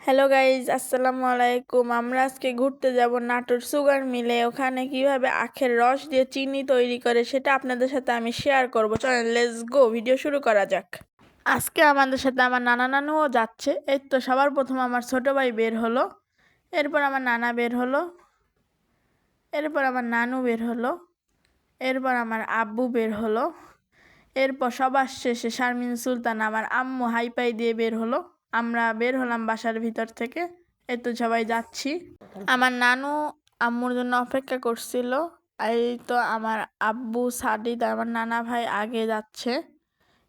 Hello guys, আসসালামু আলাইকুম। আমরা আজকে ঘুরতে যাব নাটোর সুগার মিলে। ওখানে কিভাবে আখের রস দিয়ে চিনি তৈরি করে সেটা আপনাদের সাথে আমি শেয়ার করব। চলেন লেটস গো, ভিডিও শুরু করা যাক। আজকে আমাদের সাথে আমার নানা নানুও যাচ্ছে। এই তো সবার প্রথম আমার ছোট ভাই বের হলো, এরপর আমার নানা বের হলো, এরপর আমার নানু বের হলো, এরপর আমার আব্বু বের হলো, এরপর সবার শেষে শারমিন সুলতান আমার আম্মু হাইপাই দিয়ে বের হলো। আমরা বের হলাম বাসার ভিতর থেকে। এই তো সবাই যাচ্ছি। আমার নানু আম্মুর জন্য অপেক্ষা করছিল। এই তো আমার আব্বু সাদিদ আমার নানা ভাই আগে যাচ্ছে,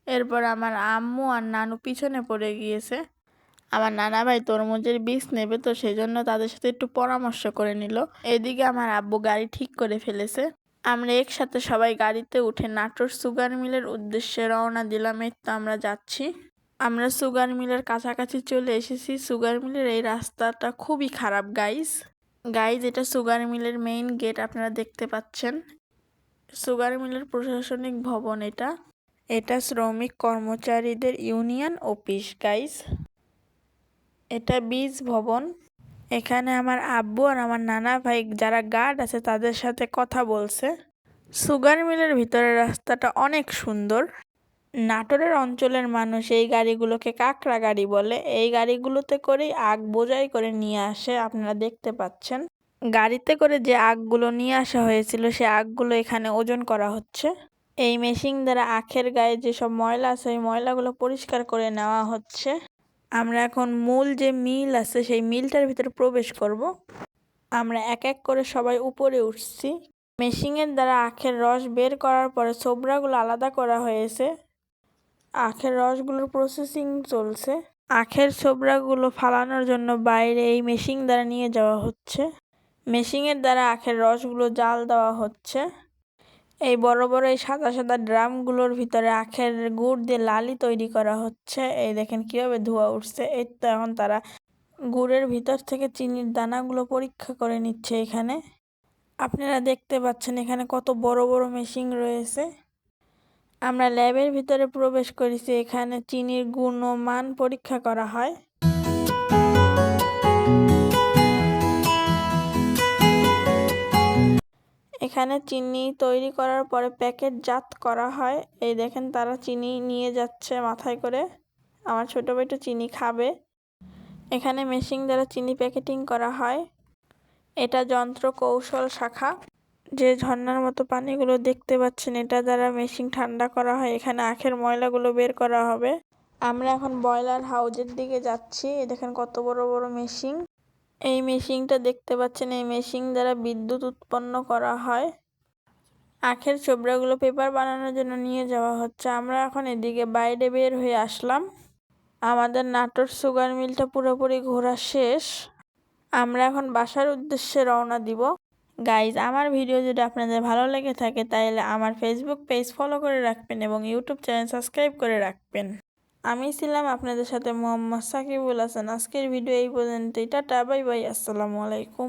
এরপর আমার আম্মু আর নানু পিছনে পড়ে গিয়েছে। আমার নানা ভাই তরমুজের বীজ নেবে, তো সেই জন্য তাদের সাথে একটু পরামর্শ করে নিল। এদিকে আমার আব্বু গাড়ি ঠিক করে ফেলেছে। আমরা একসাথে সবাই গাড়িতে উঠে নাটোর সুগার মিলের উদ্দেশ্যে রওনা দিলাম। এই তো আমরা যাচ্ছি। আমরা সুগার মিলের কাছাকাছি চলে এসেছি। সুগার মিলের এই রাস্তাটা খুবই খারাপ গাইজ। এটা সুগার মিলের মেইন গেট, আপনারা দেখতে পাচ্ছেন। সুগার মিলের প্রশাসনিক ভবন এটা। এটা শ্রমিক কর্মচারীদের ইউনিয়ন অফিস গাইজ। এটা বীজ ভবন। এখানে আমার আব্বু আর আমার নানা ভাই যারা গার্ড আছে তাদের সাথে কথা বলছে। সুগার মিলের ভিতরের রাস্তাটা অনেক সুন্দর। নাটোরের অঞ্চলের মানুষ এই গাড়িগুলোকে কাকড়া গাড়ি বলে। এই গাড়িগুলোতে করেই আখ বোঝাই করে নিয়ে আসে, আপনারা দেখতে পাচ্ছেন। গাড়িতে করে যে আখগুলো নিয়ে আসা হয়েছিল সে আখগুলো এখানে ওজন করা হচ্ছে। এই মেশিন দ্বারা আখের গায়ে যেসব ময়লা আছে এই ময়লাগুলো পরিষ্কার করে নেওয়া হচ্ছে। আমরা এখন মূল যে মিল আছে সেই মিলটার ভিতরে প্রবেশ করব। আমরা এক এক করে সবাই উপরে উঠছি। মেশিনের দ্বারা আখের রস বের করার পরে ছোবড়াগুলো আলাদা করা হয়েছে। আখের রসগুলোর প্রসেসিং চলছে। আখের ছোবড়াগুলো ফালানোর জন্য বাইরে এই মেশিন দ্বারা নিয়ে যাওয়া হচ্ছে। মেশিনের দ্বারা আখের রসগুলো জাল দেওয়া হচ্ছে। এই বড় বড় এই সাদা সাদা ড্রামগুলোর ভিতরে আখের গুড় দিয়ে লালি তৈরি করা হচ্ছে। এই দেখেন কিভাবে ধোঁয়া উঠছে। এই তো এখন তারা গুড়ের ভিতর থেকে চিনির দানাগুলো পরীক্ষা করে নিচ্ছে এখানে। আপনারা দেখতে পাচ্ছেন এখানে কত বড় বড় মেশিন রয়েছে। আমরা ল্যাবের ভিতরে প্রবেশ করেছি। এখানে চিনির গুণমান পরীক্ষা করা হয়। এখানে চিনি তৈরি করার পরে প্যাকেটজাত করা হয়। এই দেখেন তারা চিনি নিয়ে যাচ্ছে মাথায় করে। আমার ছোট ভাইটা চিনি খাবে। এখানে মেশিন দ্বারা চিনি প্যাকেটিং করা হয়। এটা যন্ত্র কৌশল শাখা। যে ঝর্ণার মতো পানিগুলো দেখতে পাচ্ছেন এটা দ্বারা মেশিন ঠান্ডা করা হয়। এখানে আখের ময়লাগুলো বের করা হবে। আমরা এখন বয়লার হাউজের দিকে যাচ্ছি। দেখেন কত বড় বড় মেশিন। এই মেশিনটা দেখতে পাচ্ছেন, এই মেশিন দ্বারা বিদ্যুৎ উৎপন্ন করা হয়। আখের ছোবড়াগুলো পেপার বানানোর জন্য নিয়ে যাওয়া হচ্ছে। আমরা এখন এদিকে বাইরে বের হয়ে আসলাম। আমাদের নাটোর সুগার মিলটা পুরোপুরি ঘোরা শেষ। আমরা এখন বাসার উদ্দেশ্যে রওনা দিব। গাইজ, আমার ভিডিও যদি আপনাদের ভালো লেগে থাকে তাহলে আমার ফেসবুক পেজ ফলো করে রাখবেন এবং ইউটিউব চ্যানেল সাবস্ক্রাইব করে রাখবেন। আমি ছিলাম আপনাদের সাথে মোহাম্মদ সাকিবুল হাসান। আজকের ভিডিও এই পর্যন্তই। টাটা, বাই বাই, আসসালামু আলাইকুম।